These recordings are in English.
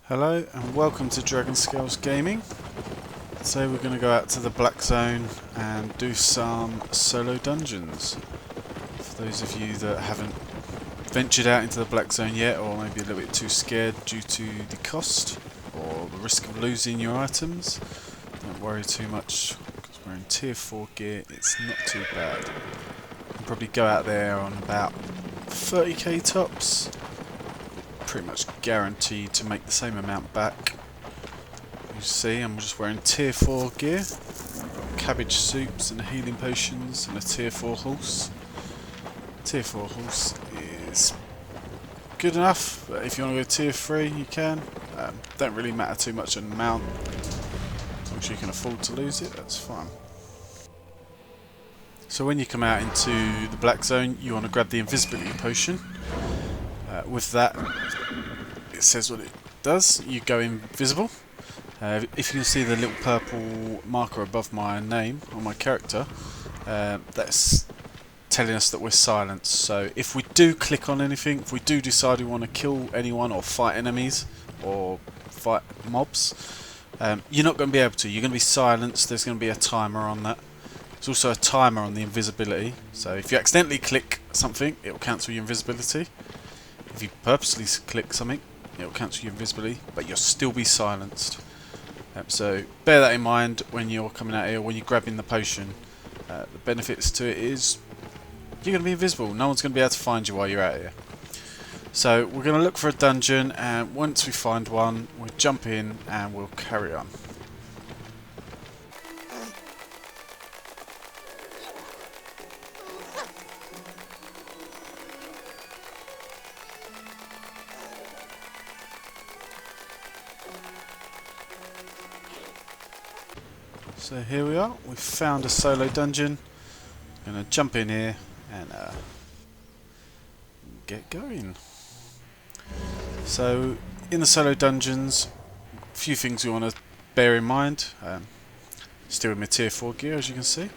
Hello and welcome to Dragonscale Gaming. Today we're going to go out to the Black Zone and do some solo dungeons. For those of you that haven't ventured out into the Black Zone yet, or maybe a little bit too scared due to the cost or the risk of losing your items, don't worry too much because we're in tier 4 gear. It's not too bad. You can probably go out there on about 30k tops. Pretty much guaranteed to make the same amount back. You see, I'm just wearing tier 4 gear, cabbage soups and healing potions and a tier 4 horse. Tier 4 horse is good enough, but if you want to go tier 3 you can. Don't really matter too much on the mount, as long as you can afford to lose it, that's fine. So when you come out into the Black Zone you want to grab the invisibility potion. With that, it says what it does. You go invisible. If you can see the little purple marker above my name on my character, that's telling us that we're silenced. So if we do click on anything, if we do decide we want to kill anyone or fight enemies or fight mobs, you're not going to be able to. You're going to be silenced. There's going to be a timer on that. There's also a timer on the invisibility. So if you accidentally click something, it will cancel your invisibility. If you purposely click something, it will cancel your invisibility, but you'll still be silenced. So bear that in mind when you're coming out here, when you're grabbing the potion. The benefits to it is you're going to be invisible. No one's going to be able to find you while you're out here. So we're going to look for a dungeon, and once we find one, we'll jump in and we'll carry on. So here we are, we've found a solo dungeon. I'm going to jump in here and get going. So in the solo dungeons, a few things you want to bear in mind. Still in my tier 4 gear, as you can see.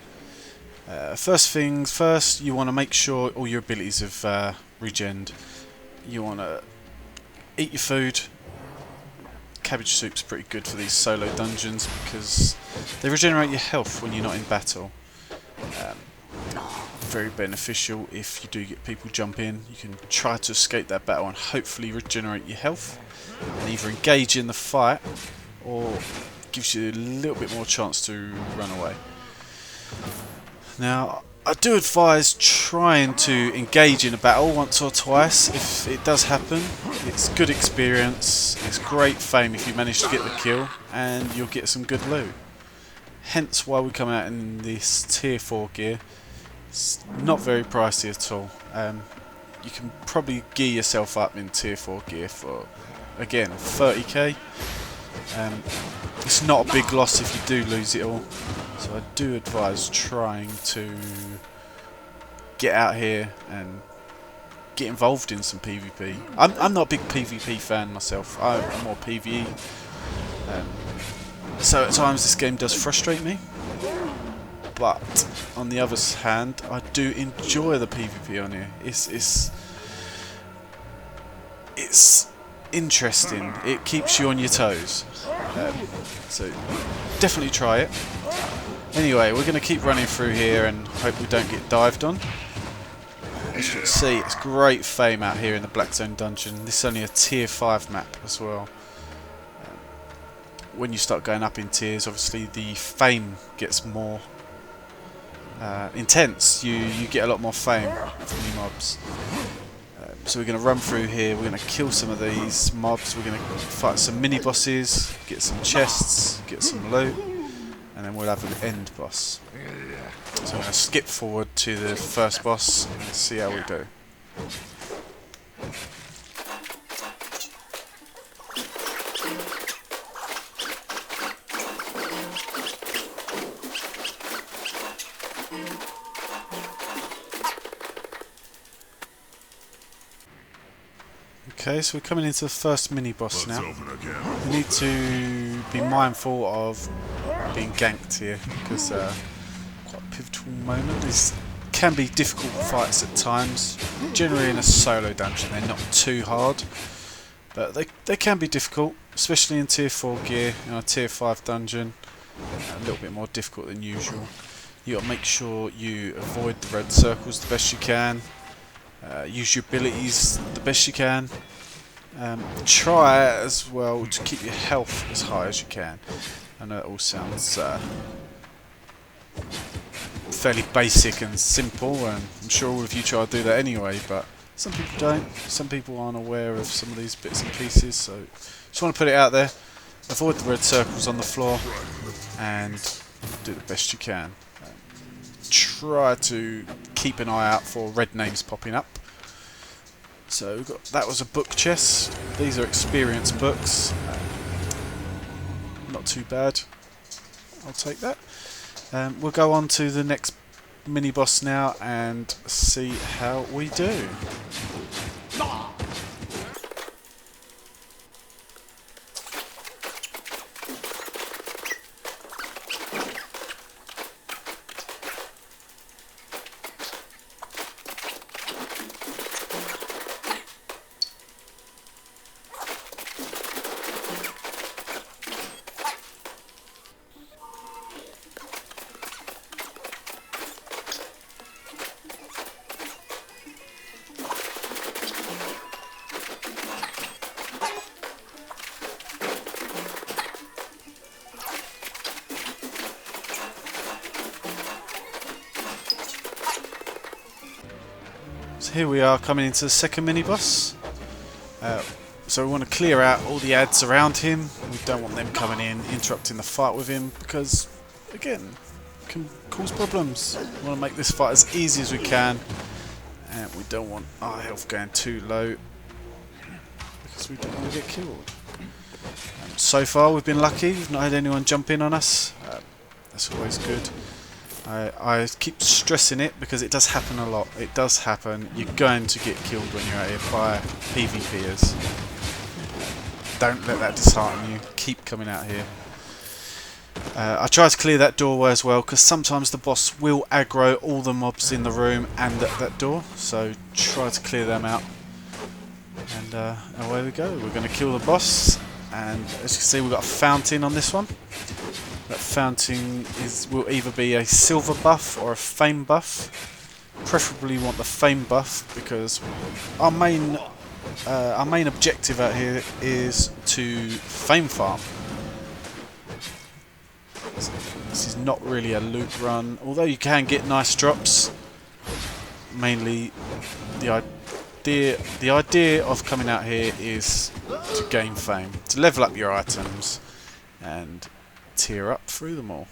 First things first, you want to make sure all your abilities have regened. You want to eat your food. Cabbage soup's pretty good for these solo dungeons because they regenerate your health when you're not in battle. Very beneficial if you do get people jump in. You can try to escape that battle and hopefully regenerate your health and either engage in the fight or gives you a little bit more chance to run away. Now I do advise trying to engage in a battle once or twice if it does happen. It's good experience, it's great fame if you manage to get the kill, and you'll get some good loot. Hence why we come out in this tier 4 gear. It's not very pricey at all. You can probably gear yourself up in tier 4 gear for, again, 30k. It's not a big loss if you do lose it all. So I do advise trying to get out here and get involved in some PvP. I'm not a big PvP fan myself. I'm more PvE. So at times this game does frustrate me. But on the other hand, I do enjoy the PvP on here. It's interesting. It keeps you on your toes. So definitely try it. Anyway, we're going to keep running through here and hope we don't get dived on. As you can see, it's great fame out here in the Black Zone dungeon. This is only a tier 5 map as well. When you start going up in tiers, obviously the fame gets more intense. You get a lot more fame from your mobs. So we're going to run through here, we're going to kill some of these mobs, we're going to fight some mini bosses, get some chests, get some loot, and then we'll have an end boss. So I'm going to skip forward to the first boss and see how we do. Okay, so we're coming into the first mini boss now. We need to be mindful of being ganked here because quite a pivotal moment. This can be difficult fights at times. Generally in a solo dungeon they're not too hard. But they can be difficult, especially in tier 4 gear. In a tier 5 dungeon, a little bit more difficult than usual. You got to make sure you avoid the red circles the best you can. Use your abilities the best you can. Try as well to keep your health as high as you can. I know it all sounds fairly basic and simple, and I'm sure all of you try to do that anyway, but some people don't. Some people aren't aware of some of these bits and pieces, so just want to put it out there. Avoid the red circles on the floor and do the best you can. Try to keep an eye out for red names popping up. So we've got, that was a book chest. These are experience books. Not too bad. I'll take that. We'll go on to the next mini boss now and see how we do. So here we are coming into the second mini boss. So we want to clear out all the ads around him. We don't want them coming in, interrupting the fight with him, because again, can cause problems. We want to make this fight as easy as we can, and we don't want our health going too low because we don't want to get killed. So far we've been lucky, we've not had anyone jump in on us. That's always good. I keep stressing it because it does happen a lot. It does happen. You're going to get killed when you're out here by PvPers. Don't let that dishearten you. Keep coming out here. I try to clear that doorway as well, because sometimes the boss will aggro all the mobs in the room and at that door. So try to clear them out. And away we go. We're going to kill the boss. And as you can see, we've got a fountain on this one. That fountain will either be a silver buff or a fame buff. Preferably want the fame buff, because our main objective out here is to fame farm. This is not really a loot run, although you can get nice drops. Mainly the idea of coming out here is to gain fame, to level up your items and tier up through them all.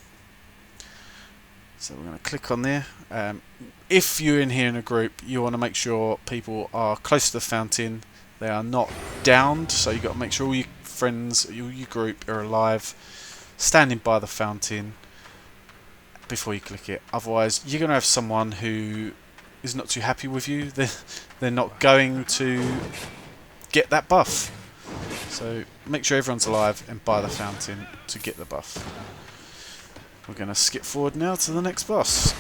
So we're going to click on there. If you're in here in a group, you want to make sure people are close to the fountain. They are not downed, so you've got to make sure all your friends, all your group are alive, standing by the fountain before you click it. Otherwise, you're going to have someone who is not too happy with you. They're not going to get that buff. So make sure everyone's alive and by the fountain to get the buff. We're going to skip forward now to the next boss.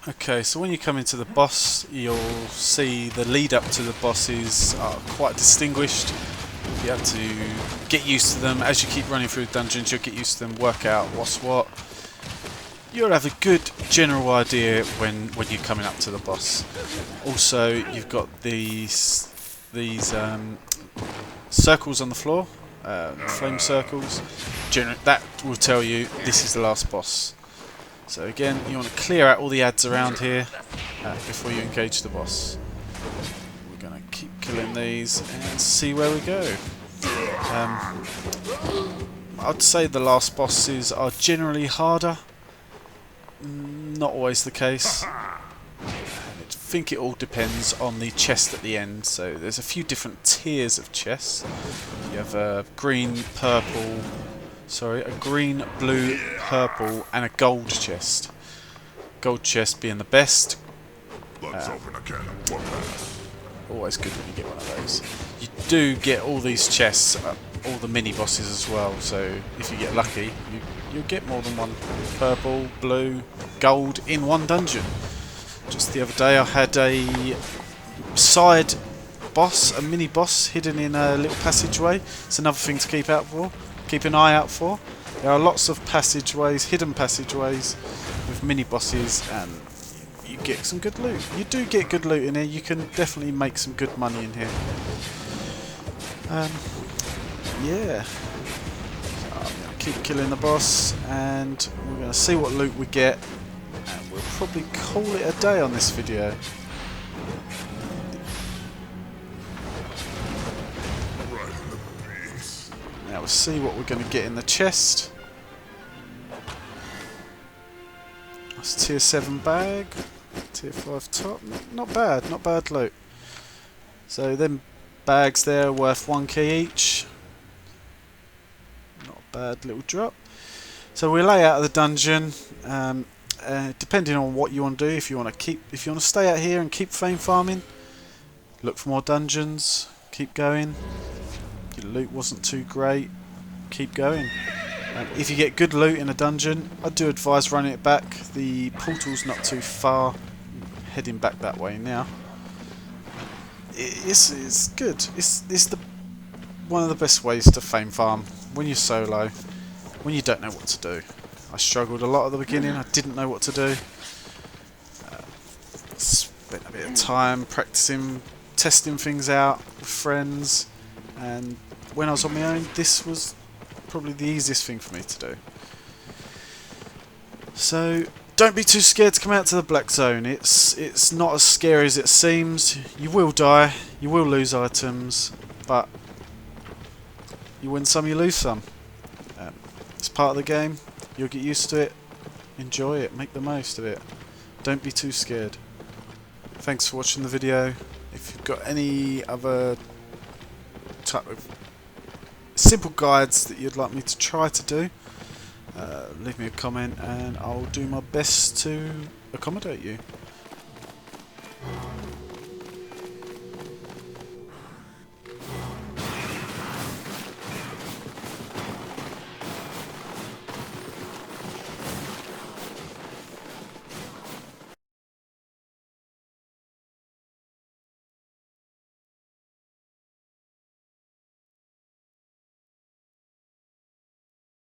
Okay, so when you come into the boss, you'll see the lead up to the bosses are quite distinguished. You have to get used to them. As you keep running through dungeons, you'll get used to them, work out what's what. You'll have a good general idea when you're coming up to the boss. Also, you've got these circles on the floor, flame circles. That will tell you this is the last boss. So again, you want to clear out all the ads around here before you engage the boss. We're going to keep killing these and see where we go. I'd say the last bosses are generally harder. Not always the case. And it's think it all depends on the chest at the end. So there's a few different tiers of chests. You have a green, purple, a green, blue, purple, and a gold chest. Gold chest being the best. Always good when you get one of those. You do get all these chests, all the mini bosses as well. So if you get lucky, you'll get more than one purple, blue, gold in one dungeon. Just the other day I had a side boss, a mini boss hidden in a little passageway. It's another thing to keep an eye out for. There are lots of passageways, hidden passageways with mini bosses, and you get some good loot. You do get good loot in here. You can definitely make some good money in here. Yeah. So I'm going to keep killing the boss, and we're going to see what loot we get, and we'll probably call it a day on this video. Now we'll see what we're going to get in the chest. That's tier 7 bag, tier 5 top. Not bad loot. So them bags there are worth 1 key each. Not a bad little drop. So we lay out of the dungeon. Depending on what you want to do, if you want to stay out here and keep fame farming, look for more dungeons, keep going. Your loot wasn't too great, keep going. If you get good loot in a dungeon, I do advise running it back. The portal's not too far. Heading back that way now. It's good. It's one of the best ways to fame farm when you're solo, when you don't know what to do. I struggled a lot at the beginning. I didn't know what to do. Spent a bit of time practicing, testing things out with friends, and when I was on my own, this was probably the easiest thing for me to do. So don't be too scared to come out to the black zone. It's not as scary as it seems. You will die, you will lose items, but you win some, you lose some. It's part of the game. You'll get used to it. Enjoy it. Make the most of it. Don't be too scared. Thanks for watching the video. If you've got any other type of simple guides that you'd like me to try to do, leave me a comment and I'll do my best to accommodate you.